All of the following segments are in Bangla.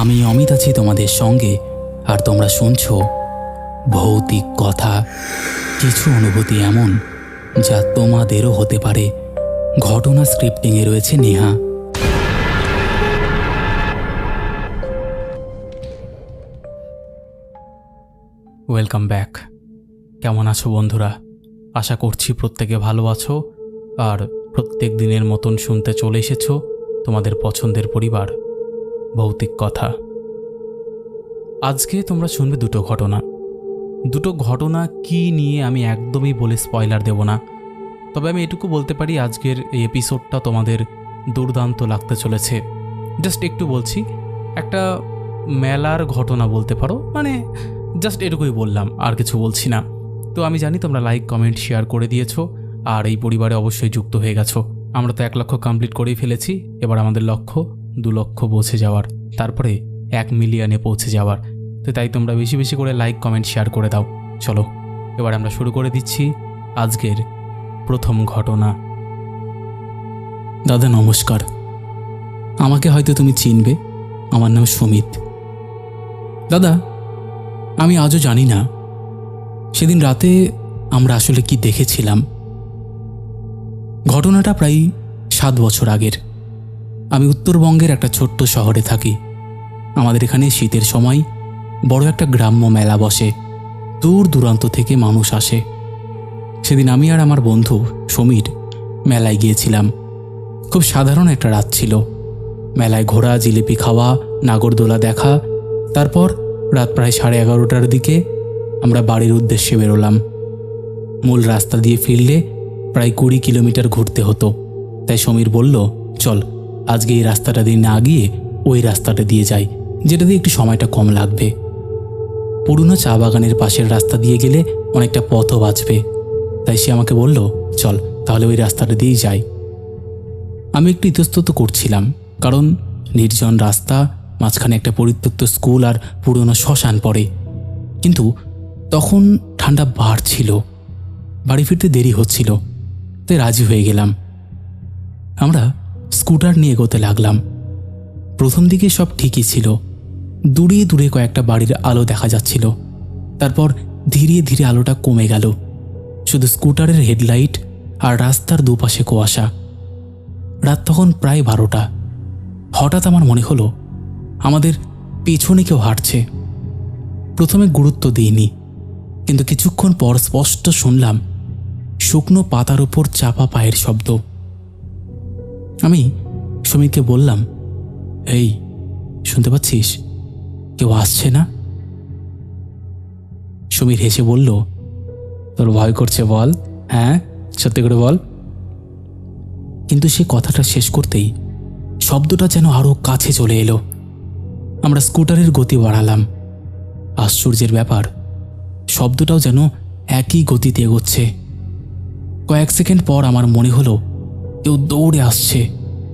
আমি অমিত আছি তোমাদের সঙ্গে, আর তোমরা শুনছো ভৌতিক কথা। কিছু অনুভূতি এমন যা তোমাদেরও হতে পারে। ঘটনা স্ক্রিপ্টিংয়ে রয়েছে নেহা। Welcome back. কেমন আছো বন্ধুরা? আশা করছি প্রত্যেকে ভালো আছো আর প্রত্যেক দিনের মতন শুনতে চলে এসেছো তোমাদের পছন্দের পরিবার ভৌতিক কথা। আজকে তোমরা শুনবে দুটো ঘটনা কি নিয়ে আমি একদমই বলে স্পয়লার দেব না, তবে আমি এটুকু বলতে পারি আজকের এই এপিসোডটা তোমাদের দুর্দান্ত লাগতে চলেছে। জাস্ট একটু বলছি, একটা মেলার ঘটনা বলতে পারো, মানে জাস্ট এটুকুই বললাম, আর কিছু বলছি না। তো আমি জানি তোমরা লাইক কমেন্ট শেয়ার করে দিয়েছো আর এই পরিবারে অবশ্যই যুক্ত হয়ে গেছো। আমরা তো 1 লক্ষ কমপ্লিট করেই ফেলেছি, এবার আমাদের লক্ষ্য 2 লক্ষ পৌঁছে যাওয়ার, তারপরে 1 মিলিয়নে পৌঁছে যাওয়ার। তো তাই তোমরা বেশি বেশি করে লাইক কমেন্ট শেয়ার করে দাও। চলো এবার আমরা শুরু করে দিচ্ছি আজকের প্রথম ঘটনা। দাদা নমস্কার, আমাকে হয়তো তুমি চিনবে, আমার নাম সুমিত। দাদা, আমি আজও জানি না সেদিন রাতে আমরা আসলে কি দেখেছিলাম। ঘটনাটা প্রায় 7 বছর আগের। আমি উত্তরবঙ্গের একটা ছোট্ট শহরে থাকি। আমাদের এখানে শীতের সময় বড় একটা গ্রাম্য মেলা বসে, দূর দূরান্ত থেকে মানুষ আসে। সেদিন আমি আর আমার বন্ধু সমীর মেলায় গিয়েছিলাম। খুব সাধারণ একটা রাত ছিল। মেলায় ঘোরা, জিলিপি খাওয়া, নাগরদোলা দেখা, তারপর রাত প্রায় 11:30টার দিকে আমরা বাড়ির উদ্দেশ্যে বেরোলাম। মূল রাস্তা দিয়ে ফিরলে প্রায় 20 কিলোমিটার ঘুরতে হতো। তাই সমীর বলল, চল আজকে এই রাস্তাটা দিয়ে না গিয়ে ওই রাস্তাটা দিয়ে যাই, যেটা দিয়ে একটু সময়টা কম লাগবে। পুরনো চা বাগানের পাশের রাস্তা দিয়ে গেলে অনেকটা পথও বাঁচবে। তাই সে আমাকে বলল, চল তাহলে ওই রাস্তাটা দিয়েই যাই। আমি একটু ইতস্তত করছিলাম, কারণ নির্জন রাস্তা, মাঝখানে একটা পরিত্যক্ত স্কুল আর পুরনো শ্মশান পড়ে। কিন্তু তখন ঠান্ডা বাড়ছিল, বাড়ি ফিরতে দেরি হচ্ছিল, তাই রাজি হয়ে গেলাম। আমরা স্কুটার নিয়ে এগোতে লাগলাম। প্রথম দিকে সব ঠিকই ছিল, দূরে দূরে কয়েকটা বাড়ির আলো দেখা যাচ্ছিল। তারপর ধীরে ধীরে আলোটা কমে গেল, শুধু স্কুটারের হেডলাইট আর রাস্তার দুপাশে কুয়াশা। রাত তখন প্রায় 12টা। হঠাৎ আমার মনে হলো আমাদের পেছনে কেউ হাঁটছে। প্রথমে গুরুত্ব দিইনি, কিন্তু কিছুক্ষণ পর স্পষ্ট শুনলাম শুকনো পাতার উপর চাপা পায়ের শব্দ। আমি সমীরকে বললাম, এই শুনতে পাচ্ছিস? কেউ আসছে না? সমীর হেসে বলল, তোর ভয় করছে বল? হ্যাঁ, সত্যি করে বল। কিন্তু সে কথাটা শেষ করতেই শব্দটা যেন আরো কাছে চলে এলো। আমরা স্কুটারের গতি বাড়ালাম। আশ্চর্যের ব্যাপার, শব্দটাও যেন একই গতিতে এগোচ্ছে। কয়েক সেকেন্ড পর আমার মনে হলো কেউ দৌড়ে আসছে,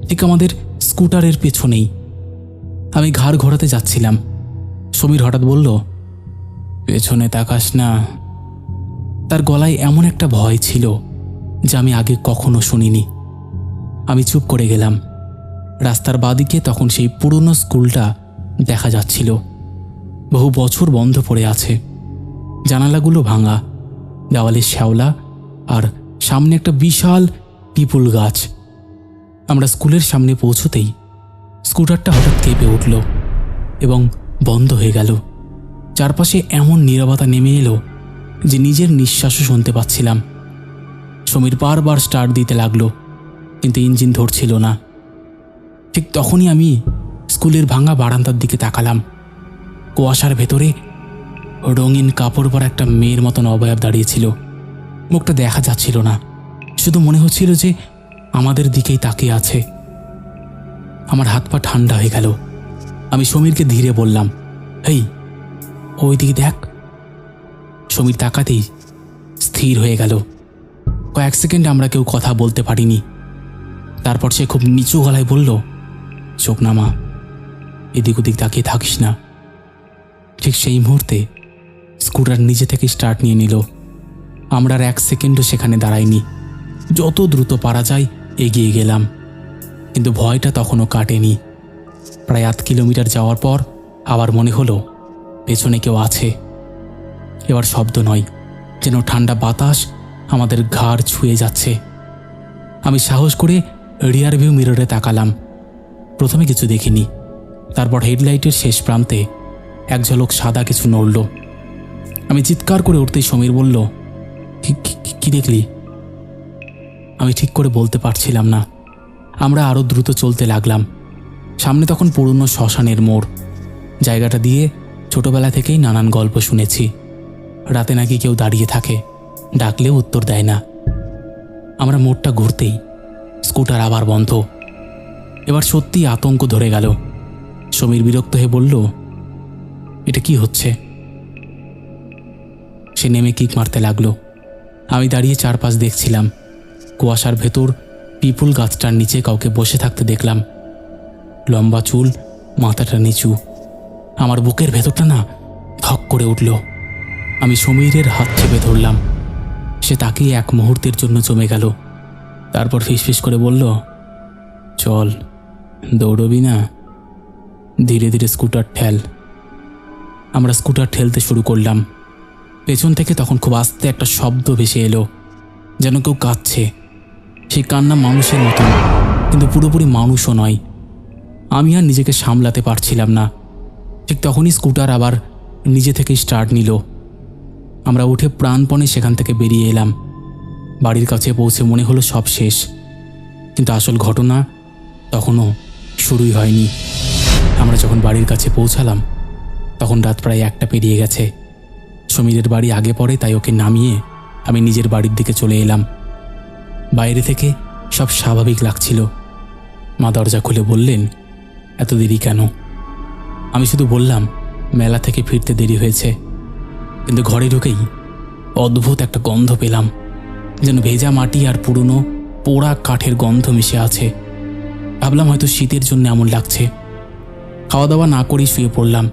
ঠিক আমাদের স্কুটারের পেছনেই। আমি ঘাড় ঘোরাতে যাচ্ছিলাম। সমীর হঠাৎ বলল, পেছনে তাকাস না। তার গলায় এমন একটা ভয় ছিল যা আমি আগে কখনো শুনিনি। আমি চুপ করে গেলাম। রাস্তার বাঁদিকে তখন সেই পুরনো স্কুলটা দেখা যাচ্ছিল। বহু বছর বন্ধ পড়ে আছে, জানালাগুলো ভাঙা, দেওয়ালে শ্যাওলা, আর সামনে একটা বিশাল পিপুল গাছ। আমরা স্কুলের সামনে পৌঁছতেই স্কুটারটা হঠাৎ কেঁপে উঠল এবং বন্ধ হয়ে গেল। চারপাশে এমন নীরবতা নেমে এলো যে নিজের নিঃশ্বাসও শুনতে পাচ্ছিলাম। সমীর বারবার স্টার্ট দিতে লাগলো, কিন্তু ইঞ্জিন ধরছিল না। ঠিক তখনই আমি স্কুলের ভাঙা বারান্দার দিকে তাকালাম। কুয়াশার ভেতরে রঙিন কাপড় পরা একটা মেয়ের মতন অবয়ব দাঁড়িয়েছিল। মুখটা দেখা যাচ্ছিল না, শুধু মনে হচ্ছিল যে আমাদের দিকেই তাকিয়ে আছে। আমার হাত পা ঠান্ডা হয়ে গেল। আমি সমীরকে ধীরে বললাম, এই ওই দিকে দেখ। সমীর তাকাতেই স্থির হয়ে গেল। কয়েক সেকেন্ড আমরা কেউ কথা বলতে পারিনি। তারপর সে খুব নিচু গলায় বলল, চোখ নামা, এদিক ওদিক তাকিয়ে থাকিস না। ঠিক সেই মুহূর্তে স্কুটার নিজে থেকে স্টার্ট নিয়ে নিল। আমরা আর 1 সেকেন্ডও সেখানে দাঁড়াইনি। যত দ্রুত পারা যায় এগিয়ে গেলাম, কিন্তু ভয়টা তখনও কাটেনি। প্রায় 8 কিলোমিটার যাওয়ার পর আবার মনে হলো পেছনে কেউ আছে। এবার শব্দ নয়, যেন ঠান্ডা বাতাস আমাদের ঘাড় ছুঁয়ে যাচ্ছে। আমি সাহস করে রিয়ার ভিউ মিররে তাকালাম। প্রথমে কিছু দেখিনি, তারপর হেডলাইটের শেষ প্রান্তে এক ঝলক সাদা কিছু নড়ল। আমি চিৎকার করে উঠতেই সমীর বলল, কি দেখলি? আমি ঠিক করে বলতে পারছিলাম না। আমরা আরও দ্রুত চলতে লাগলাম। সামনে তখন পুরনো শ্মশানের মোড়। জায়গাটা দিয়ে ছোটবেলা থেকেই নানান গল্প শুনেছি। রাতে নাকি কেউ দাঁড়িয়ে থাকে, ডাকলেও উত্তর দেয় না। আমরা মোড়টা ঘুরতেই স্কুটার আবার বন্ধ। এবার সত্যি আতঙ্ক ধরে গেল। সমীর বিরক্ত হয়ে বলল, এটা কি হচ্ছে? সে নেমে কিক মারতে লাগলো। আমি দাঁড়িয়ে চারপাশ দেখছিলাম। কুয়াশার ভেতর পিপুল গাছটার নিচে কাউকে বসে থাকতে দেখলাম। লম্বা চুল, মাথাটা নিচু। আমার বুকের ভেতরটা না ধক করে উঠল। আমি সমীরের হাত চেপে ধরলাম। সে তাকিয়ে এক মুহূর্তের জন্য জমে গেল। তারপর ফিসফিস করে বলল, চল, দৌড়বি না? ধীরে ধীরে স্কুটার ঠেল। আমরা স্কুটার ঠেলতে শুরু করলাম। পেছন থেকে তখন খুব আস্তে একটা শব্দ ভেসে এলো, যেন কেউ কাঁদছে। সেই কান্না মানুষের মতন, কিন্তু পুরোপুরি মানুষও নয়। আমি আর নিজেকে সামলাতে পারছিলাম না। ঠিক তখনই স্কুটার আবার নিজে থেকেই স্টার্ট নিল। আমরা উঠে প্রাণপণে সেখান থেকে বেরিয়ে এলাম। বাড়ির কাছে পৌঁছে মনে হলো সব শেষ, কিন্তু আসল ঘটনা তখনও শুরুই হয়নি। আমরা যখন বাড়ির কাছে পৌঁছালাম তখন রাত প্রায় 1টা পেরিয়ে গেছে। সমীরের বাড়ি আগে পড়ে, তাই ওকে নামিয়ে আমি নিজের বাড়ির দিকে চলে এলাম। বাইরে থেকে সব স্বাভাবিক লাগছিল। মা দরজা খুলে বললেন, এত দেরি কেন? আমি শুধু বললাম, মেলা থেকে ফিরতে দেরি হয়েছে। কিন্তু ঘরে ঢুকেই অদ্ভুত একটা গন্ধ পেলাম, যেন ভেজা মাটি আর পুরনো পোড়া কাঠের গন্ধ মিশে আছে। ভাবলাম হয়তো শীতের জন্য এমন লাগছে। খাওয়া দাওয়া না করেই শুয়ে পড়লাম,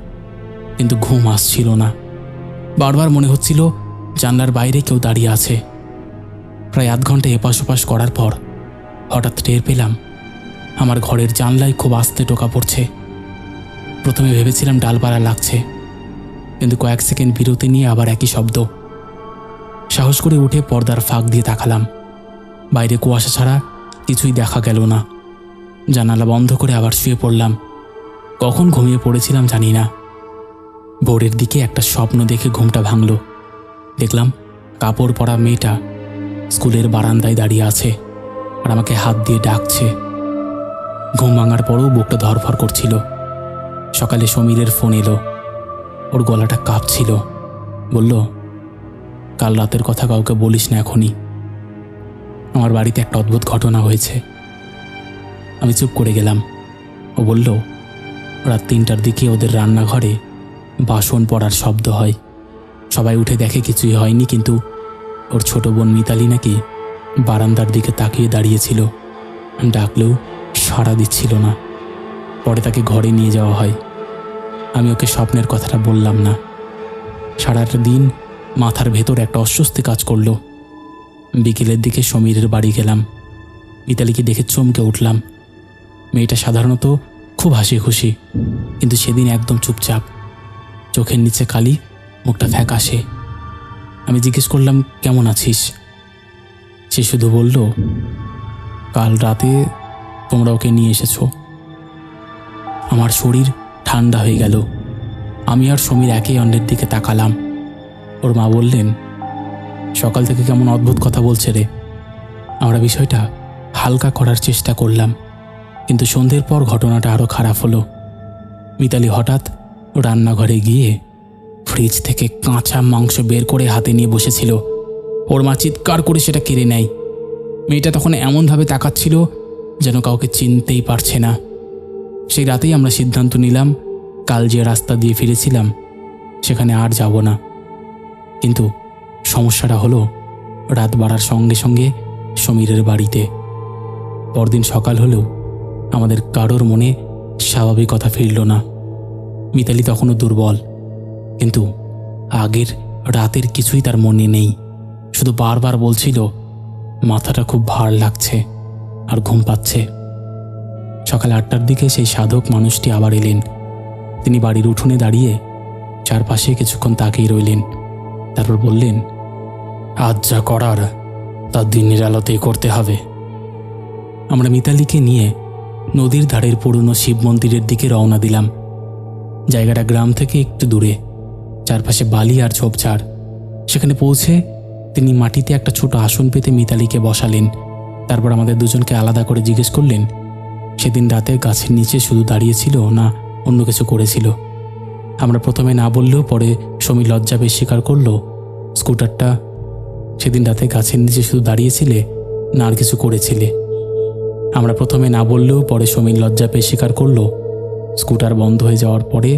কিন্তু ঘুম আসছিল না। বারবার মনে হচ্ছিল জানলার বাইরে কেউ দাঁড়িয়ে আছে। প্রায় আধ ঘন্টা এপাশ ওপাশ করার পর হঠাৎ টের পেলাম আমার ঘরের জানলায় খুব আস্তে টোকা পড়ছে। প্রথমে ভেবেছিলাম ডালপালা লাগছে, কিন্তু কয়েক সেকেন্ড বিরতি নিয়ে আবার একই শব্দ। সাহস করে উঠে পর্দার ফাঁক দিয়ে তাকালাম। বাইরে কুয়াশা ছাড়া কিছুই দেখা গেল না। জানালা বন্ধ করে আবার শুয়ে পড়লাম। কখন ঘুমিয়ে পড়েছিলাম জানি না। ভোরের দিকে একটা স্বপ্ন দেখে ঘুমটা ভাঙল। দেখলাম কাপড় পরা মেয়েটা স্কুলের বারান্দায় দাঁড়িয়ে আছে আর আমাকে হাত দিয়ে ডাকছে। ঘুম ভাঙার পরও বুকটা ধরফর করছিল। সকালে সমীরের ফোন এলো। ওর গলাটা কাঁপছিল। বলল, কাল রাতের কথা কাউকে বলিস না এখনই। আমার বাড়িতে একটা অদ্ভুত ঘটনা হয়েছে। আমি চুপ করে গেলাম। ও বলল, রাত 3টার দিকে ওদের রান্নাঘরে বাসন পড়ার শব্দ হয়। সবাই উঠে দেখে কিছুই হয়নি, কিন্তু ওর ছোট বোন মিতালি নাকি বারান্দার দিকে তাকিয়ে দাঁড়িয়েছিল। ডাকলেও সাড়া দিচ্ছিল না। পরে তাকে ঘরে নিয়ে যাওয়া হয়। আমি ওকে স্বপ্নের কথাটা বললাম না। সারাটা দিন মাথার ভেতর একটা অস্বস্তি কাজ করলো। বিকেলের দিকে সমীরের বাড়ি গেলাম। মিতালিকে দেখে চমকে উঠলাম। মেয়েটা সাধারণত খুব হাসি খুশি, কিন্তু সেদিন একদম চুপচাপ। চোখের নিচে কালি, মুখটা ফ্যাকাশে। আমি জিজ্ঞেস করলাম, কেমন আছিস? সে শুধু বলল, কাল রাতে তোমরা ওকে নিয়ে এসেছো। আমার শরীর ঠান্ডা হয়ে গেল। আমি আর সমীর একে অন্যের দিকে তাকালাম। ওর মা বললেন, সকাল থেকে কেমন অদ্ভুত কথা বলছে রে। আমরা বিষয়টা হালকা করার চেষ্টা করলাম, কিন্তু সন্ধ্যের পর ঘটনাটা আরও খারাপ হলো। মিতালি হঠাৎ রান্নাঘরে গিয়ে ফ্রিজ থেকে কাঁচা মাংস বের করে হাতে নিয়ে বসেছিল। ওর মা চিৎকার করে সেটা কেড়ে নেয়। মেয়েটা তখন এমনভাবে তাকাচ্ছিল যেন কাউকে চিনতেই পারছে না। সেই রাতেই আমরা সিদ্ধান্ত নিলাম, কাল যে রাস্তা দিয়ে ফিরেছিলাম সেখানে আর যাব না। কিন্তু সমস্যাটা হলো, রাত বাড়ার সঙ্গে সঙ্গে সমীরের বাড়িতে। পরদিন সকাল হলেও আমাদের কারোর মনে স্বাভাবিকতা ফিরল না। মিতালি তখনও দুর্বল, কিন্তু আগের রাতের কিছুই তার মনে নেই। শুধু বারবার বলছিল, মাথাটা খুব ভার লাগছে আর ঘুম পাচ্ছে। সকাল 8টার দিকে সেই সাধক মানুষটি আবার এলেন। তিনি বাড়ির উঠোনে দাঁড়িয়ে চারপাশে কিছুক্ষণ তাকিয়ে রইলেন। তারপর বললেন, আজ যা করার তা দিনের আলোতেই করতে হবে। আমরা মিতালিকে নিয়ে নদীর ধারের পুরনো শিব মন্দিরের দিকে রওনা দিলাম। জায়গাটা গ্রাম থেকে একটু দূরে, চারপাশে বালি আর ঝোপঝাড়। সেখানে পৌঁছে তিনি মাটিতে একটা ছোট আসন পেতে মিতালিকে বসালেন। তারপর আমাদের দুজনকে আলাদা করে জিজ্ঞেস করলেন, সেদিন রাতে গাছের নিচে শুধু দাঁড়িয়েছিল না অন্য কিছু করেছিল। আমরা প্রথমে না বললেও পরে সমীর লজ্জা পেয়ে স্বীকার করলো, স্কুটারটা সেদিন রাতে গাছের নিচে শুধু দাঁড়িয়েছিলে না আর কিছু করেছিলে। আমরা প্রথমে না বললেও পরে সমীর লজ্জা পেয়ে স্বীকার করলো, স্কুটার বন্ধ হয়ে যাওয়ার পরে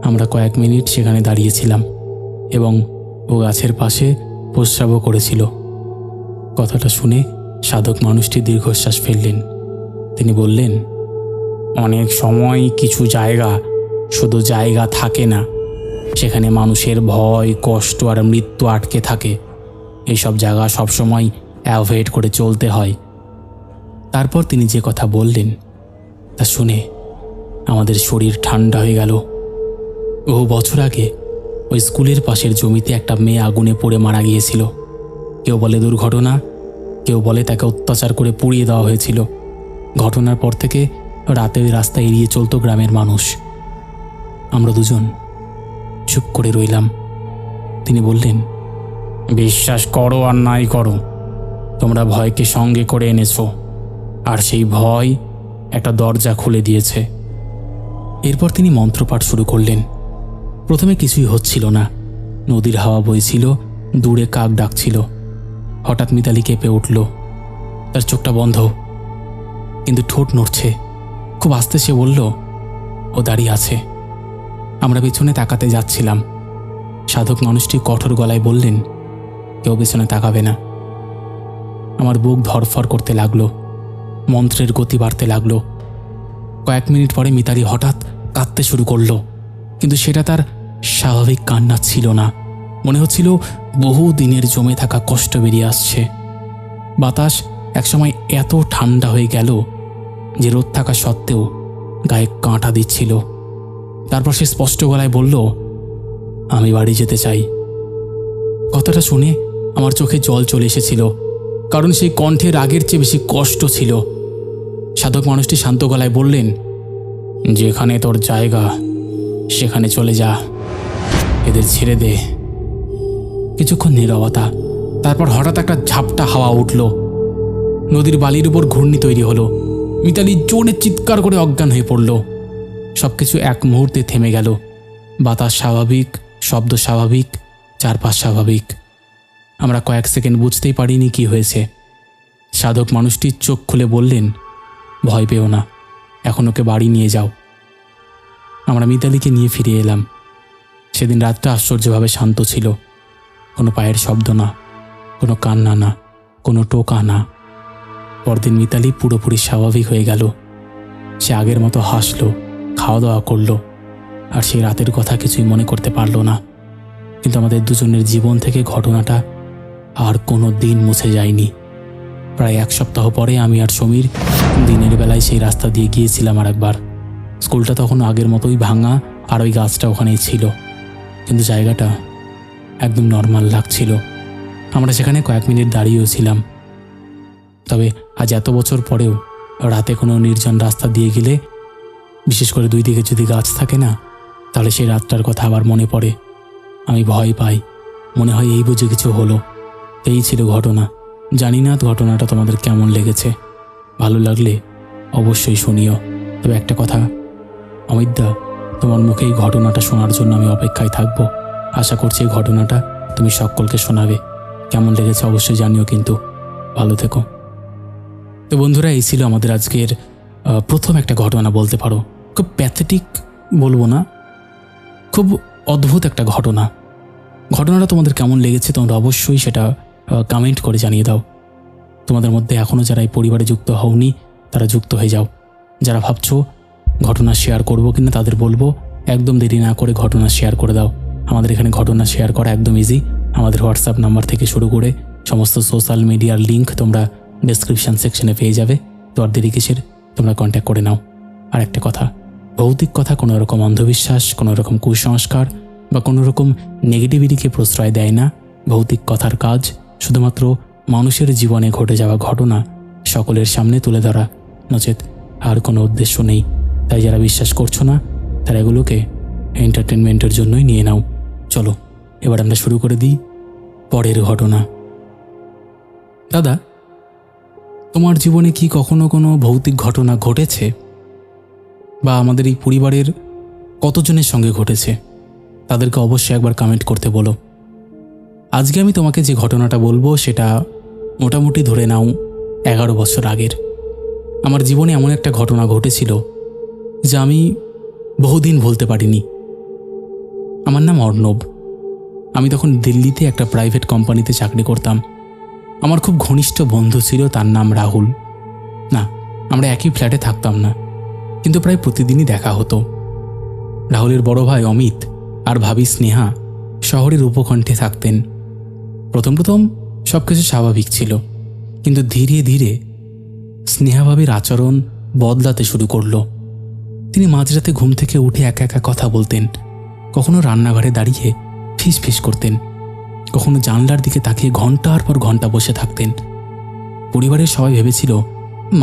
আমরা কয়েক মিনিট সেখানে দাঁড়িয়েছিলাম এবং ও গাছের পাশে প্রস্রাবও করেছিল। কথাটা শুনে সাধক মানুষটি দীর্ঘশ্বাস ফেললেন। তিনি বললেন, অনেক সময় কিছু জায়গা শুধু জায়গা থাকে না, সেখানে মানুষের ভয়, কষ্ট আর মৃত্যু আটকে থাকে। এইসব জায়গা সবসময় অ্যাভয়েড করে চলতে হয়। তারপর তিনি যে কথা বললেন তা শুনে আমাদের শরীর ঠান্ডা হয়ে গেল। বহু বছর আগে ওই স্কুলের পাশের জমিতে একটা মেয়ে আগুনে পড়ে মারা গিয়েছিল। কেউ বলে দুর্ঘটনা, কেউ বলে তাকে অত্যাচার করে পুড়িয়ে দেওয়া হয়েছিল। ঘটনার পর থেকে রাতে ওই রাস্তা এড়িয়ে চলত গ্রামের মানুষ। আমরা দুজন চুপ করে রইলাম। তিনি বললেন, বিশ্বাস করো আর নাই করো, তোমরা ভয়কে সঙ্গে করে এনেছো, আর সেই ভয় একটা দরজা খুলে দিয়েছে। এরপর তিনি মন্ত্রপাঠ শুরু করলেন। প্রথমে কিছুই হচ্ছিল না। নদীর হাওয়া বইছিল, দূরে কাক ডাকছিল। হঠাৎ মিতালি কেঁপে উঠল। তার চোখটা বন্ধ, কিন্তু ঠোঁট নড়ছে। খুব আস্তে সে বলল, ও দাঁড়িয়ে আছে। আমরা পিছনে তাকাতে যাচ্ছিলাম। সাধক মানুষটি কঠোর গলায় বললেন, কেউ পিছনে তাকাবে না। আমার বুক ধরফর করতে লাগলো, মন্ত্রের গতি বাড়তে লাগলো। কয়েক মিনিট পরে মিতালি হঠাৎ কাঁদতে শুরু করলো, কিন্তু সেটা তার স্বাভাবিক কান্না ছিল না। মনে হচ্ছিল বহু দিনের জমে থাকা কষ্ট বেরিয়ে আসছে। বাতাস একসময় এত ঠান্ডা হয়ে গেল যে রোদ থাকা সত্ত্বেও গায়ে কাঁটা দিচ্ছিল। তারপর সে স্পষ্ট গলায় বলল, আমি বাড়ি যেতে চাই। কথাটা শুনে আমার চোখে জল চলে এসেছিল, কারণ সেই কণ্ঠের আগের চেয়ে বেশি কষ্ট ছিল। সাধক মানুষটি শান্ত গলায় বললেন, যেখানে তোর জায়গা সেখানে চলে যা, এদের ছেড়ে দে। কিছুক্ষণ নীরবতা, তারপর হঠাৎ একটা ঝাপটা হাওয়া উঠল। নদীর বালির উপর ঘূর্ণি তৈরি হলো। মিতালি জোরে চিৎকার করে অজ্ঞান হয়ে পড়ল। সবকিছু এক মুহূর্তে থেমে গেল। বাতাস স্বাভাবিক, শব্দ স্বাভাবিক, চারপাশ স্বাভাবিক। আমরা কয়েক সেকেন্ড বুঝতেই পারিনি কি হয়েছে। সাধক মানুষটি চোখ খুলে বললেন, ভয় পেও না, এখন ওকে বাড়ি নিয়ে যাও। আমরা মিতালিকে নিয়ে ফিরে এলাম। সেদিন রাতটা আশ্চর্যভাবে শান্ত ছিল। কোনো পায়ের শব্দ না, কোনো কান্না না, কোনো টোকা না। পরদিন মিতালি পুরোপুরি স্বাভাবিক হয়ে গেল। সে আগের মতো হাসলো, খাওয়া দাওয়া করলো, আর সেই রাতের কথা কিছুই মনে করতে পারল না। কিন্তু আমাদের দুজনের জীবন থেকে ঘটনাটা আর কোনো দিন মুছে যায়নি। প্রায় এক সপ্তাহ পরে আমি আর সমীর দিনের বেলায় সেই রাস্তা দিয়ে গিয়েছিলাম আরেকবার। স্কুলটা তখন আগের মতোই ভাঙা, আর ওই গাছটা ওখানেই ছিল, কিন্তু জায়গাটা একদম নর্মাল লাগছিল। আমরা সেখানে কয়েক মিনিট দাঁড়িয়েও ছিলাম। তবে আজ এত বছর পরেও রাতে কোনো নির্জন রাস্তা দিয়ে গেলে, বিশেষ করে দুই দিকে যদি গাছ থাকে না, তাহলে সেই রাতটার কথা আবার মনে পড়ে। আমি ভয় পাই, মনে হয় এই বুঝে কিছু হলো। এই ছিল ঘটনা। জানি না ঘটনাটা তোমাদের কেমন লেগেছে। ভালো লাগলে অবশ্যই শুনিও। তবে একটা কথা, অমিতদা, তোমার মুখে এই ঘটনাটা শোনার জন্য আমি অপেক্ষায় থাকবো। আশা করছি এই ঘটনাটা তুমি সকলকে শোনাবে। কেমন লেগেছে অবশ্যই জানিও, কিন্তু ভালো থেকো। তো বন্ধুরা, এই ছিল আমাদের আজকের প্রথম একটা ঘটনা বলতে পারো। খুব প্যাথেটিক বলবো না, খুব অদ্ভুত একটা ঘটনা। ঘটনাটা তোমাদের কেমন লেগেছে তোমরা অবশ্যই সেটা কমেন্ট করে জানিয়ে দাও। তোমাদের মধ্যে এখনও যারা এই পরিবারে যুক্ত হওনি তারা যুক্ত হয়ে যাও। যারা ভাবছো ঘটনা শেয়ার করবো কিনা তাদের বলবো, একদম দেরি না করে ঘটনা শেয়ার করে দাও। আমাদের এখানে ঘটনা শেয়ার করা একদম ইজি। আমাদের হোয়াটসঅ্যাপ নাম্বার থেকে শুরু করে সমস্ত সোশ্যাল মিডিয়ার লিঙ্ক তোমরা ডেসক্রিপশন সেকশনে পেয়ে যাবে। তো আর দেরি কিসের, তোমরা কন্ট্যাক্ট করে নাও। আর একটা কথা, ভৌতিক কথা কোনো রকম অন্ধবিশ্বাস, কোনো রকম কুসংস্কার বা কোনো রকম নেগেটিভিটিকে প্রশ্রয় দেয় না। ভৌতিক কথার কাজ শুধুমাত্র মানুষের জীবনে ঘটে যাওয়া ঘটনা সকলের সামনে তুলে ধরা, নচেত আর কোনো উদ্দেশ্য নেই। তাই যারা বিশ্বাস করছো না তারা এগুলোকে এন্টারটেনমেন্টের জন্যই নিয়ে নাও। চলো এবার আমরা শুরু করে দিই পরের ঘটনা। দাদা, তোমার জীবনে কি কখনো কোনো ভৌতিক ঘটনা ঘটেছে, বা আমাদের এই পরিবারের কতজনের সঙ্গে ঘটেছে? তাদেরকে অবশ্যই একবার কমেন্ট করতে বলো। আজকে আমি তোমাকে যে ঘটনাটা বলবো সেটা মোটামুটি ধরে নাও 11 বছর আগের। আমার জীবনে এমন একটা ঘটনা ঘটেছিল যা আমি বহুদিন ভুলতে পারিনি। আমার নাম অর্ণব। আমি তখন দিল্লিতে একটা প্রাইভেট কোম্পানিতে চাকরি করতাম। আমার খুব ঘনিষ্ঠ বন্ধু ছিল, তার নাম রাহুল। না, আমরা একই ফ্ল্যাটে থাকতাম না, কিন্তু প্রায় প্রতিদিনই দেখা হতো। রাহুলের বড় ভাই অমিত আর ভাবি স্নেহা শহরের উপকণ্ঠে থাকতেন। প্রথম সব কিছু স্বাভাবিক ছিল, কিন্তু ধীরে ধীরে স্নেহা ভাবির আচরণ বদলাতে শুরু করলো। তিনি মাঝরাতে ঘুম থেকে উঠে একা একা কথা বলতেন, কখনো রান্নাঘরে দাঁড়িয়ে ফিস ফিস করতেন, কখনো জানলার দিকে তাকিয়ে ঘন্টার পর ঘন্টা বসে থাকতেন। পরিবারের সবাই ভেবেছিল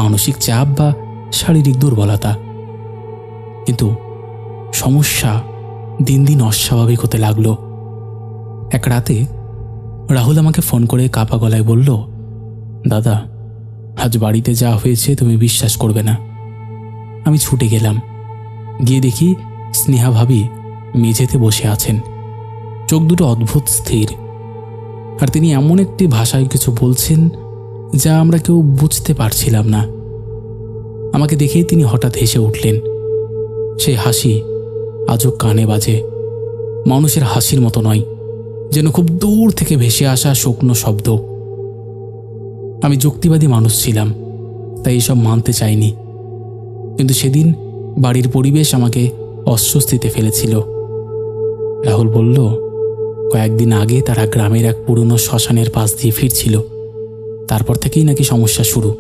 মানসিক চাপ বা শারীরিক দুর্বলতা, কিন্তু সমস্যা দিন দিন অস্বাভাবিক হতে লাগলো। এক রাতে রাহুল আমাকে ফোন করে কাঁপা গলায় বলল, দাদা, আজ বাড়িতে যা হয়েছে তুমি বিশ্বাস করবে না। আমি ছুটে গেলাম, গিয়ে দেখি স্নেহা ভাবি মেঝেতে বসে আছেন, চোখ দুটো অদ্ভুত স্থির, আর তিনি এমন একটি ভাষায় কিছু বলছেন যা আমরা কেউ বুঝতে পারছিলাম না। আমাকে দেখেই তিনি হঠাৎ হেসে উঠলেন। সেই হাসি আজও কানে বাজে, মানুষের হাসির মতো নয়, যেন খুব দূর থেকে ভেসে আসা শুকনো শব্দ। আমি যুক্তিবাদী মানুষ ছিলাম, তাই এসব মানতে চাইনি, কিন্তু সেদিন বাড়ির পরিবেশ আমাকে অস্বস্তিতে ফেলেছিল। রাহুল বলল, কয়েকদিন আগে তারা গ্রামের এক পুরনো শ্মশানের পাশ দিয়ে ফিরছিল, তারপর থেকেই নাকি সমস্যা শুরু।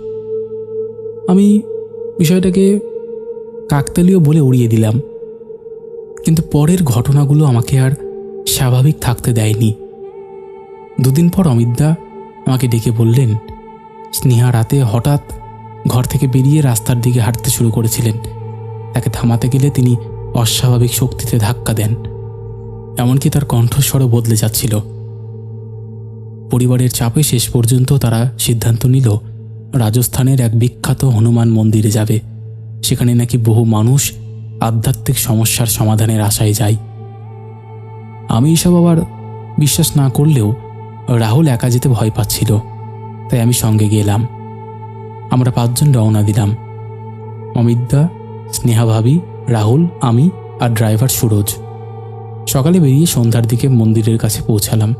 আমি বিষয়টাকে কাকতালীয় বলে উড়িয়ে দিলাম, কিন্তু পরের ঘটনাগুলো আমাকে আর স্বাভাবিক থাকতে দেয়নি। দুদিন পর অমিতদা আমাকে ডেকে বললেন, স্নেহা রাতে হঠাৎ ঘর থেকে বেরিয়ে রাস্তার দিকে হাঁটতে শুরু করেছিলেন। তাকে থামাতে গেলে তিনি অস্বাভাবিক শক্তিতে ধাক্কা দেন, এমনকি তার কণ্ঠস্বরও বদলে যাচ্ছিল। পরিবারের চাপে শেষ পর্যন্ত তারা সিদ্ধান্ত নিল রাজস্থানের এক বিখ্যাত হনুমান মন্দিরে যাবে। সেখানে নাকি বহু মানুষ আধ্যাত্মিক সমস্যার সমাধানের আশায় যায়। আমি এসব আবার বিশ্বাস না করলেও রাহুল একা যেতে ভয় পাচ্ছিল, তাই আমি সঙ্গে গেলাম। আমরা 5 জন রওনা দিলাম, অমিতদা, স্নেহা ভাবি, রাহুল, আমি আর ড্রাইভার সুরজ। সকালে বেরিয়ে সন্ধ্যার দিকে মন্দিরের কাছে পৌঁছালাম।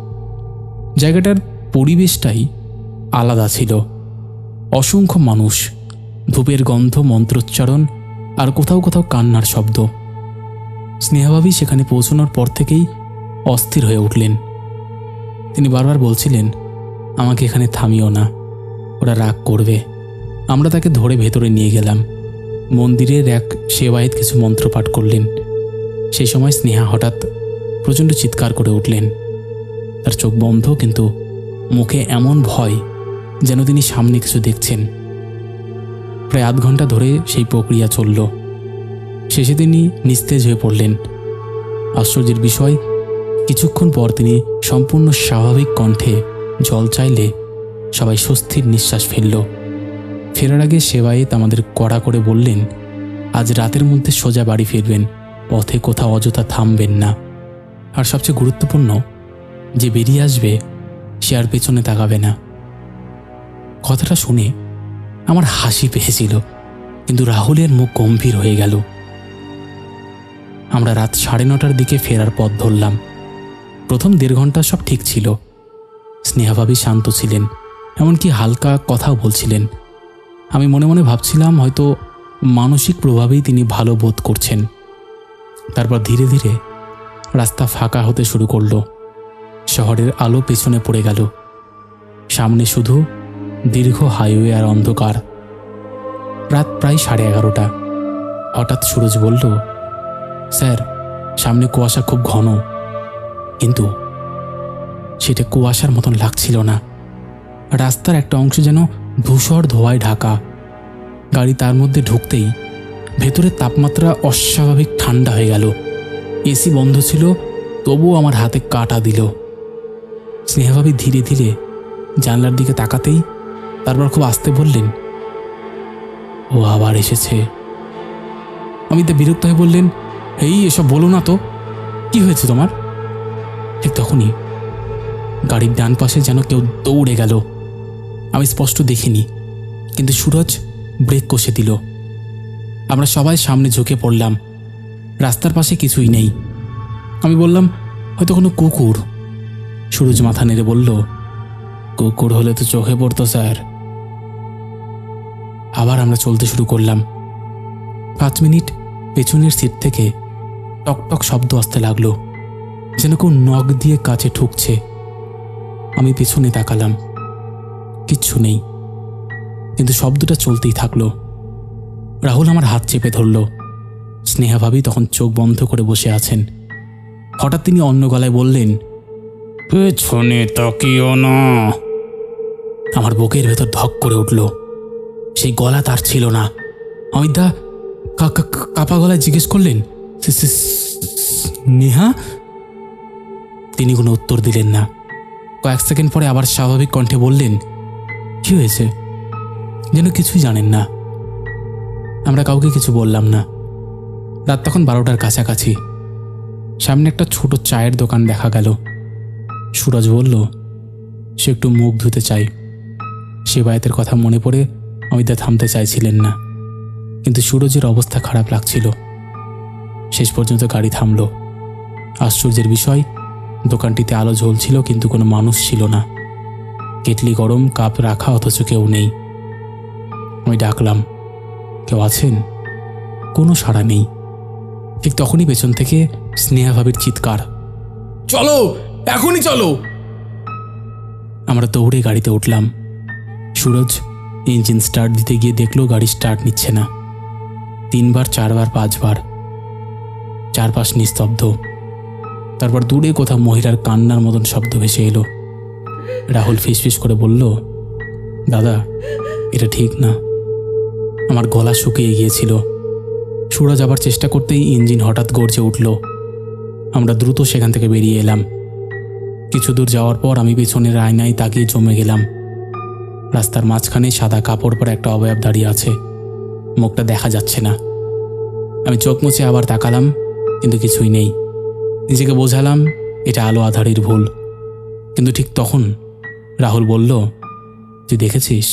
জায়গাটার পরিবেশটাই আলাদা ছিল। অসংখ্য মানুষ, ধূপের গন্ধ, মন্ত্রোচ্চারণ আর কোথাও কোথাও কান্নার শব্দ। স্নেহাভাবী সেখানে পৌঁছানোর পর থেকেই অস্থির হয়ে উঠলেন। তিনি বারবার বলছিলেন, আমাকে এখানে থামিও না, ওরা রাগ করবে। আমরা তাকে ধরে ভেতরে নিয়ে গেলাম। মন্দিরের এক সেবায়েত কিছু মন্ত্রপাঠ করলেন। সেই সময় স্নেহা হঠাৎ প্রচণ্ড চিৎকার করে উঠলেন। তার চোখ বন্ধ, কিন্তু মুখে এমন ভয় যেন তিনি সামনে কিছু দেখছেন। প্রায় আধ ঘন্টা ধরে সেই প্রক্রিয়া চলল। শেষে তিনি নিস্তেজ হয়ে পড়লেন। আশ্চর্যের বিষয়, কিছুক্ষণ পর তিনি সম্পূর্ণ স্বাভাবিক কণ্ঠে জল চাইলে সবাই স্বস্তির নিঃশ্বাস ফেলল। ফেরার আগে সেবায়েত আমাদের কড়া করে বললেন, আজ রাতের মধ্যে সোজা বাড়ি ফিরবেন, পথে কোথাও অযথা থামবেন না। আর সবচেয়ে গুরুত্বপূর্ণ, যে বেরিয়ে আসবে সে আর পেছনে তাকাবে না। কথাটা শুনে আমার হাসি পেয়েছিল, কিন্তু রাহুলের মুখ গম্ভীর হয়ে গেল। আমরা রাত 9:30টার দিকে ফেরার পথ ধরলাম। প্রথম 1.5 ঘন্টা সব ঠিক ছিল। স্নেহাভাবী শান্ত ছিলেন, এমনকি হালকা কথাও বলছিলেন। আমি মনে মনে ভাবছিলাম হয়তো মানসিক প্রভাবেই তিনি ভালো বোধ করছেন। তারপর ধীরে ধীরে রাস্তা ফাঁকা হতে শুরু করলো। শহরের আলো পেছনে পড়ে গেল। সামনে শুধু দীর্ঘ হাইওয়ে আর অন্ধকার। রাত প্রায় 11:30। হঠাৎ সুরজ বলল, স্যার সামনে কুয়াশা খুব ঘন, কিন্তু সেটা কুয়াশার মতন লাগছিল না। রাস্তার একটা অংশ যেন ধূসর ধোঁয়ায় ঢাকা। গাড়ি তার মধ্যে ঢুকতেই ভেতরের তাপমাত্রা অস্বাভাবিক ঠান্ডা হয়ে গেল। এসি বন্ধ ছিল, তবুও আমার হাতে কাঁটা দিল। স্নেহাভাবী ধীরে ধীরে জানলার দিকে তাকাতেই তারপর খুব আস্তে বললেন, ও আবার এসেছে। অমিতা বিরক্ত হয়ে বললেন, এই এসব বলো না তো, কি হয়েছে তোমার? ঠিক তখনই গাড়ির ডান পাশে যেন কেউ দৌড়ে গেল। আমি স্পষ্ট দেখিনি, কিন্তু সুরজ ব্রেক কষে দিল। আমরা সবাই সামনে ঝুঁকে পড়লাম। রাস্তার পাশে কিছুই নেই। আমি বললাম, হয়তো কোনো কুকুর। সুরজ মাথা নেড়ে বলল, কুকুর হলে তো চোখে পড়তো স্যার। আবার আমরা চলতে শুরু করলাম। 5 মিনিট পেছনের সিট থেকে টকটক শব্দ আসতে লাগলো, যেন কেউ নখ দিয়ে কাছে ঠুকছে। আমি পেছনে তাকালাম, কিচ্ছু নেই, কিন্তু শব্দটা চলতেই থাকলো। রাহুল আমার হাত চেপে ধরল। স্নেহা ভাবি তখন চোখ বন্ধ করে বসে আছেন। হঠাৎ তিনি অন্য গলায় বললেন, পেছনে তাকিও না। আমার বুকের ভেতর ধক করে উঠল। সেই গলা তার ছিল না। অমিতা কাপা গলায় জিজ্ঞেস করলেন, নেহা? তিনি কোনো উত্তর দিলেন না। কয়েক সেকেন্ড পরে আবার স্বাভাবিক কণ্ঠে বললেন, কি হয়েছে? যেন কিছুই জানেন না। আমরা কাউকে কিছু বললাম না। রাত তখন 12টার কাছাকাছি। সামনে একটা ছোট চায়ের দোকান দেখা গেল। সুরজ বলল, সে একটু মুখ ধুতে চাই। সেবায়েতের কথা মনে পড়ে অমিতা থামতে চাইছিলেন না, কিন্তু সুরজের অবস্থা খারাপ লাগছিল। শেষ পর্যন্ত গাড়ি থামল। আশ্চর্যের বিষয়, দোকানটিতে আলো জ্বলছিল, কিন্তু কোনো মানুষ ছিল না। কেটলি গরম, কাপ রাখা, অথচ কেউ নেই। আমি ডাকলাম, কেউ আছেন? কোনো সাড়া নেই। ঠিক তখনই পেছন থেকে স্নেহা ভাবির চিৎকার, চলো, এখনই চলো। আমরা দৌড়ে গাড়িতে উঠলাম। সুরজ ইঞ্জিন স্টার্ট দিতে গিয়ে দেখলো গাড়ি স্টার্ট নিচ্ছে না। 3 বার, 4 বার, 5 বার। চারপাশ নিস্তব্ধ। তারপর দূরে কোথাও মহিলার কান্নার মতন শব্দ ভেসে এলো। রাহুল ফিসফিস করে বলল, দাদা, এটা ঠিক না। আমার গলা শুকিয়ে গিয়েছিল। সুরজ আবার চেষ্টা করতেই ইঞ্জিন হঠাৎ গর্জে উঠল। আমরা দ্রুত সেখান থেকে বেরিয়ে এলাম। কিছু দূর যাওয়ার পর আমি পেছনের আয়নায় তাকিয়ে জমে গেলাম। রাস্তার মাঝখানে সাদা কাপড় পরে একটা অবয়ব দাঁড়িয়ে আছে। মুখটা দেখা যাচ্ছে না। আমি চোখ মুছে আবার তাকালাম, কিন্তু কিছুই নেই। নিজেকে বোঝালাম এটা আলো আঁধারির ভুল। কিন্তু ঠিক তখন রাহুল বলল, তুই দেখেছিস?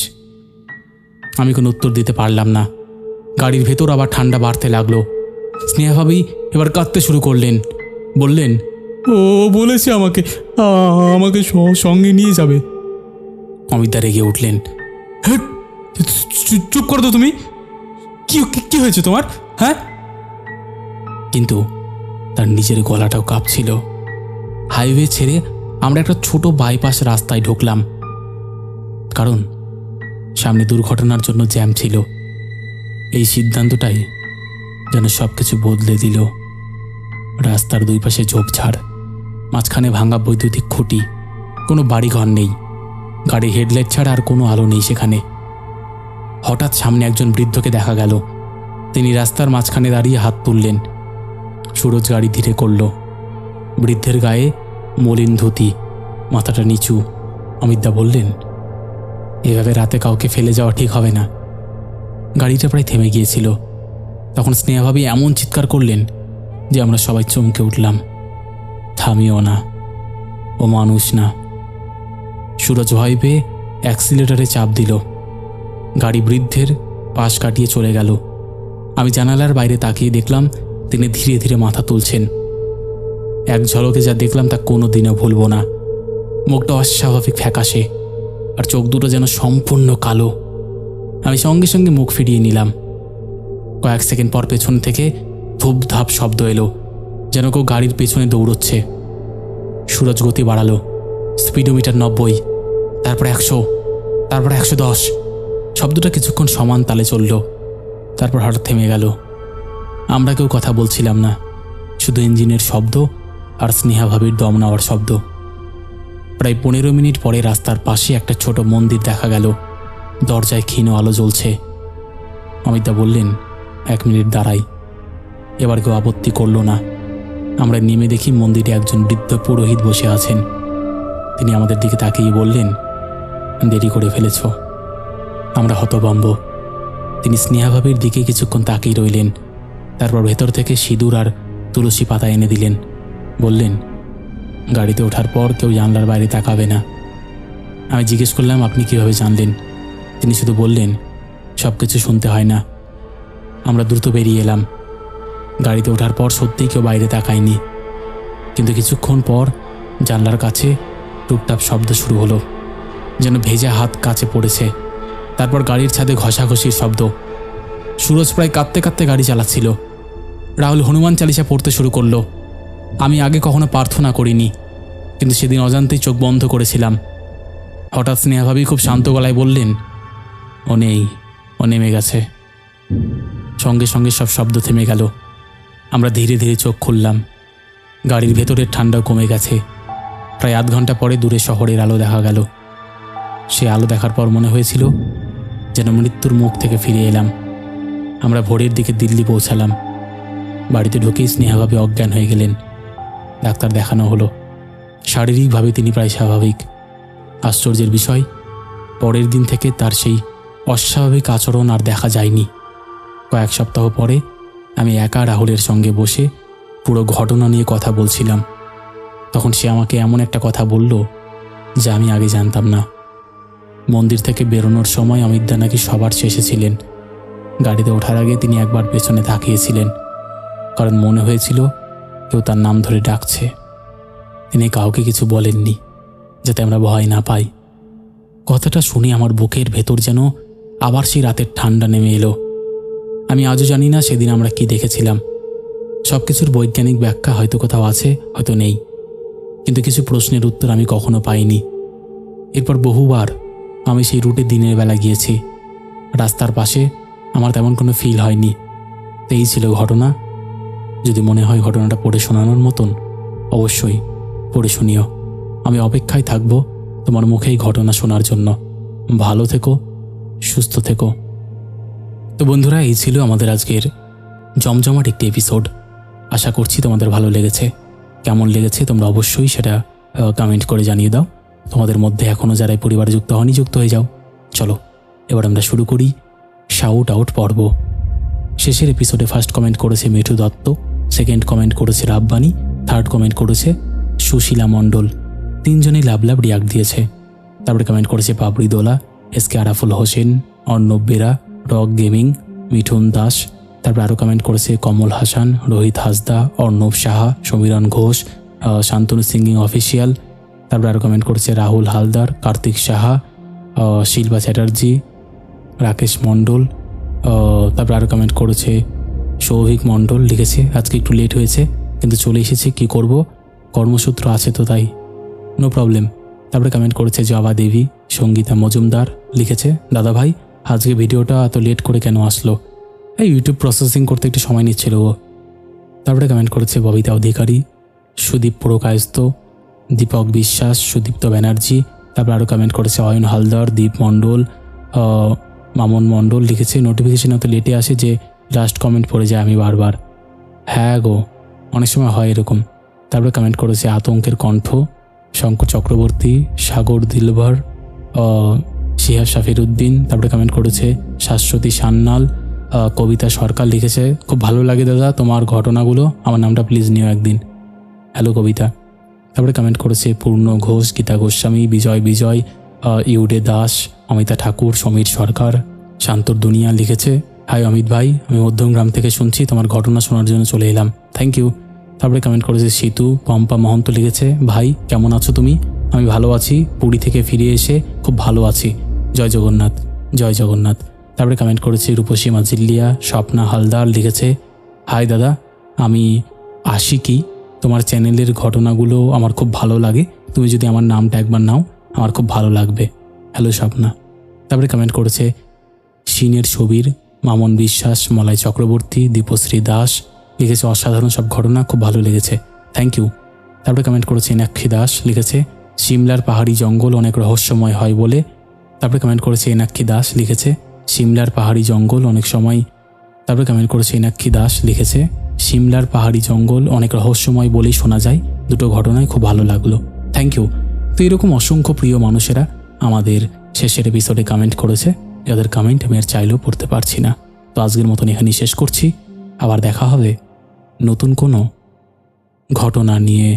আমি কোনো উত্তর দিতে পারলাম না। গাড়ির ভেতর আবার ঠান্ডা বাড়তে লাগলো। স্নেহা ভাবি এবার কাঁদতে শুরু করলেন। বললেন, ও বলেছে আমাকে আমাকে সঙ্গে নিয়ে যাবে। অমিতা রেগে উঠলেন, হ্যাঁ, চুপ করো তো তুমি। কি হয়েছে তোমার, হ্যাঁ? কিন্তু তার নিজের গলাটাও কাঁপছিল। হাইওয়ে ছেড়ে আমরা একটা ছোট বাইপাস রাস্তায় ঢুকলাম, কারণ সামনে দুর্ঘটনার জন্য জ্যাম ছিল। এই সিদ্ধান্তটাই যেন সব কিছু বদলে দিল। রাস্তার দুই পাশে ঝোপঝাড়, মাঝখানে ভাঙা বৈদ্যুতিক খুঁটি, কোনো বাড়িঘর নেই। গাড়ির হেডলাইট ছাড়া আর কোনো আলো নেই সেখানে। হঠাৎ সামনে একজন বৃদ্ধকে দেখা গেল। তিনি রাস্তার মাঝখানে দাঁড়িয়ে হাত তুললেন। সুরজ গাড়ি ধীরে করল। বৃদ্ধের গায়ে মলিন ধুতি, মাথাটা নিচু। অমিতদা বললেন, এভাবে রাতে কাউকে ফেলে যাওয়া ঠিক হবে না। গাড়িটা প্রায় থেমে গিয়েছিল। তখন স্নেহাভাবী এমন চিৎকার করলেন যে আমরা সবাই চমকে উঠলাম। থামিও না, ও মানুষ না। সুরজ ভয় পেয়ে অ্যাক্সিলারেটরে চাপ দিল। গাড়ি বৃদ্ধের পাশ কাটিয়ে চলে গেল। আমি জানালার বাইরে তাকিয়ে দেখলাম তিনি ধীরে ধীরে মাথা তুলছেন। এক ঝলকে যা দেখলাম তা কোনো দিনও ভুলব না। মুখটা অস্বাভাবিক ফ্যাকাশে, আর চোখ দুটো যেন সম্পূর্ণ কালো। আমি সঙ্গে সঙ্গে মুখ ফিরিয়ে নিলাম। কয়েক সেকেন্ড পর পেছন থেকে ধূপধাপ শব্দ এলো, যেন কেউ গাড়ির পেছনে দৌড়চ্ছে। সুরজ গতি বাড়ালো। স্পিডোমিটার 90, তারপর 100, তারপর 110। শব্দটা কিছুক্ষণ সমান তালে চলল, তারপর হঠাৎ থেমে গেল। আমরা কেউ কথা বলছিলাম না, শুধু ইঞ্জিনের শব্দ আর স্নেহা ভাবির দম নেওয়ার শব্দ। প্রায় 15 মিনিট পরে রাস্তার পাশে একটা ছোট মন্দির দেখা গেল। দরজায় ক্ষীণ আলো জ্বলছে। অমিতদা বললেন, 1 মিনিট দাঁড়াই। এবার কেউ আপত্তি করল না। আমরা নেমে দেখি মন্দিরে একজন বৃদ্ধ পুরোহিত বসে আছেন। তিনি আমাদের দিকে তাকিয়ে বললেন, দেরি করে ফেলেছ। আমরা হতভম্ব। তিনি স্নেহাভাবের দিকে কিছুক্ষণ তাকিয়ে রইলেন, তারপর ভেতর থেকে সিঁদুর আর তুলসী পাতা এনে দিলেন। বললেন, গাড়িতে ওঠার পর কেউ জানলার বাইরে তাকাবে না। আমি জিজ্ঞেস করলাম, আপনি কিভাবে জানলেন? তিনি শুধু বললেন, সব কিছু শুনতে হয় না। আমরা দ্রুত বেরিয়ে এলাম। গাড়িতে ওঠার পর সত্যিই কেউ বাইরে তাকায়নি, কিন্তু কিছুক্ষণ পর জানলার কাছে টুপটাপ শব্দ শুরু হলো, যেন ভেজা হাত কাছে পড়েছে। তারপর গাড়ির ছাদে ঘষাঘষির শব্দ। সুরজ প্রায় কাঁদতে কাঁদতে গাড়ি চালাচ্ছিল। রাহুল হনুমান চালিসা পড়তে শুরু করলো। আমি আগে কখনো প্রার্থনা করিনি, কিন্তু সেদিন অজান্তেই চোখ বন্ধ করেছিলাম। হঠাৎ স্নেহাভাবী খুব শান্ত গলায় বললেন, ও নেই, ও নেমে গেছে। সঙ্গে সঙ্গে সব শব্দ থেমে গেল। আমরা ধীরে ধীরে চোখ খুললাম। গাড়ির ভেতরের ঠান্ডাও কমে গেছে। প্রায় আধ ঘন্টা পরে দূরে শহরের আলো দেখা গেল। সে আলো দেখার পর মনে হয়েছিল যেন মৃত্যুর মুখ থেকে ফিরে এলাম। আমরা ভোরের দিকে দিল্লি পৌঁছালাম। বাড়িতে ঢুকেই স্নেহাভাবে অজ্ঞান হয়ে গেলেন। ডাক্তার দেখানো হলো। শারীরিকভাবে তিনি প্রায় স্বাভাবিক। আশ্চর্যের বিষয়, পরের দিন থেকে তার সেই অস্বাভাবিক আচরণ আর দেখা যায়নি। কয়েক সপ্তাহ পরে আমি একা রাহুলের সঙ্গে বসে পুরো ঘটনা নিয়ে কথা বলছিলাম। তখন সে আমাকে এমন একটা কথা বলল যা আমি আগে জানতাম না। মন্দির থেকে বেরোনোর সময় অমিতদা নাকি সবার শেষে ছিলেন। গাড়িতে ওঠার আগে তিনি একবার পেছনে তাকিয়েছিলেন, কারণ মনে হয়েছিল কেউ তার নাম ধরে ডাকছে। তিনি কাউকে কিছু বলেননি, যাতে আমরা ভয় না পাই। কথাটা শুনে আমার বুকের ভেতর যেন আবার সেই রাতের ঠান্ডা নেমে এলো। আমি আজও জানি না সেদিন আমরা কি দেখেছিলাম। সব কিছুর বৈজ্ঞানিক ব্যাখ্যা হয়তো কোথাও আছে, হয়তো নেই, কিন্তু কিছু প্রশ্নের উত্তর আমি কখনো পাইনি। এরপর বহুবার আমি সেই রুটে দিনের বেলা গিয়েছি। রাস্তার পাশে আমার তেমন কোনো ফিল হয়নি। তো এই ছিল ঘটনা। যদি মনে হয় ঘটনাটা পড়ে শোনানোর মতন, অবশ্যই পড়ে শুনিও। আমি অপেক্ষায় থাকবো তোমার মুখেই ঘটনা শোনার জন্য। ভালো থেকো, সুস্থ থেকো। তো বন্ধুরা, এই ছিল আমাদের আজকের জমজমাট একটি এপিসোড। আশা করছি তোমাদের ভালো লেগেছে। কেমন লেগেছে তোমরা অবশ্যই সেটা কমেন্ট করে জানিয়ে দাও। তোমাদের মধ্যে এখনও যারা পরিবারে যুক্ত হয়নি, যুক্ত হয়ে যাও। চলো এবার আমরা শুরু করি শাউট আউট পর্ব। শেষের এপিসোডে ফার্স্ট কমেন্ট করেছে মিঠু দত্ত, সেকেন্ড কমেন্ট করেছে রাব্বানি, থার্ড কমেন্ট করেছে সুশীলা মণ্ডল। 3 জনেই লাভ লাভ রিয়াক্ট দিয়েছে। তারপরে কমেন্ট করেছে Pabri Dola, SK Araful Hossain, Arnab Bera, rock gaming, Mithun Das. তারপরে আরও কমেন্ট করেছে কমল হাসান, রোহিত হাসদা, অর্ণব সাহা, সমীরণ ঘোষ, শান্তনু সিঙ্গিং অফিসিয়াল। তারপরে আরও কমেন্ট করেছে রাহুল হালদার, কার্তিক সাহা, শিল্পা চ্যাটার্জি, রাকেশ মণ্ডল। তারপরে আরও কমেন্ট করেছে সৌভিক মণ্ডল। লিখেছে, আজকে একটু লেট হয়েছে কিন্তু চলে এসেছে, কি করব, কর্মসূত্র আছে তো তাই, নো প্রবলেম। তারপরে কমেন্ট করেছে জবা দেবী, সঙ্গীতা মজুমদার। লিখেছে, দাদা ভাই আজকে ভিডিওটা এত লেট করে কেন আসলো? এই ইউটিউব প্রসেসিং করতে একটু সময় নিচ্ছিল ও। তারপরে কমেন্ট করেছে ববিতা অধিকারী, সুদীপ পুরকায়স্ত, দীপক বিশ্বাস, সুদীপ্ত ব্যানার্জি। তারপর আরও কমেন্ট করেছে অয়ন হালদার, দীপ মণ্ডল, মামন মণ্ডল। লিখেছে, নোটিফিকেশন এত লেটে আসে যে লাস্ট কমেন্ট পড়ে যায় আমি বারবার। হ্যাঁ গো, অনেক সময় হয় এরকম। তারপরে কমেন্ট করেছে আতঙ্কের কণ্ঠ, শঙ্কর চক্রবর্তী, সাগর দিলভর, শিহাব শাফিরউদ্দিন। তারপরে কমেন্ট করেছে শাশ্বতী সান্যাল, কবিতা সরকার। লিখেছে, খুব ভালো লাগে দাদা তোমার ঘটনাগুলো, আমার নামটা প্লিজ নিও একদিন। হ্যালো কবিতা। তারপরে কমেন্ট করেছে পূর্ণ ঘোষ, গীতা গোস্বামী, বিজয়, ইউডে দাস, অমিতা ঠাকুর, সমীর সরকার, শান্তর দুনিয়া। লিখেছে, হাই অমিত ভাই, আমি মধ্যমগ্রাম থেকে শুনছি, তোমার ঘটনা শোনার জন্য চলে এলাম, থ্যাংক ইউ। তারপরে কমেন্ট করেছে সিতু পম্পা মহন্ত। লিখেছে, ভাই কেমন আছো তুমি? আমি ভালো আছি, পুরী থেকে ফিরে এসে খুব ভালো আছি, জয় জগন্নাথ, জয় জগন্নাথ। তারপরে কমেন্ট করেছে রূপসী মাজিল্লিয়া, স্বপ্না হালদার। লিখেছে, হাই দাদা, আমি আশিকি, তোমার চ্যানেলের ঘটনাগুলো আমার খুব ভালো লাগে, তুমি যদি আমার নামটা একবার নাও আমার খুব ভালো লাগবে, হ্যালো স্বপ্না। তারপরে কমেন্ট করেছে সিনের ছবির, মামন বিশ্বাস, মলয় চক্রবর্তী, দীপশ্রী দাস লিখেছে অসাধারণ সব ঘটনা, খুব ভালো লেগেছে, থ্যাংক ইউ। তারপরে কমেন্ট করেছে এনাক্ষী দাস, লিখেছে সিমলার পাহাড়ি জঙ্গল অনেক রহস্যময় হয় বলে। তারপরে কমেন্ট করেছে এনাক্ষী দাস, লিখেছে সিমলার পাহাড়ি জঙ্গল অনেক সময়। তারপরে কমেন্ট করেছে এনাক্ষী দাস, লিখেছে সিমলার পাহাড়ি জঙ্গল অনেক রহস্যময় বলেই শোনা যায়, দুটো ঘটনায় খুব ভালো লাগলো, থ্যাংক ইউ। তো এরকম অসংখ্য প্রিয় মানুষেরা আমাদের শেষের এপিসোডে কমেন্ট করেছে, যাদের কমেন্ট আমি আর চাইলেও পড়তে পারছি না। তো আজকের মতন এখানেই শেষ করছি, আবার দেখা হবে নতুন কোনো ঘটনা নিয়ে।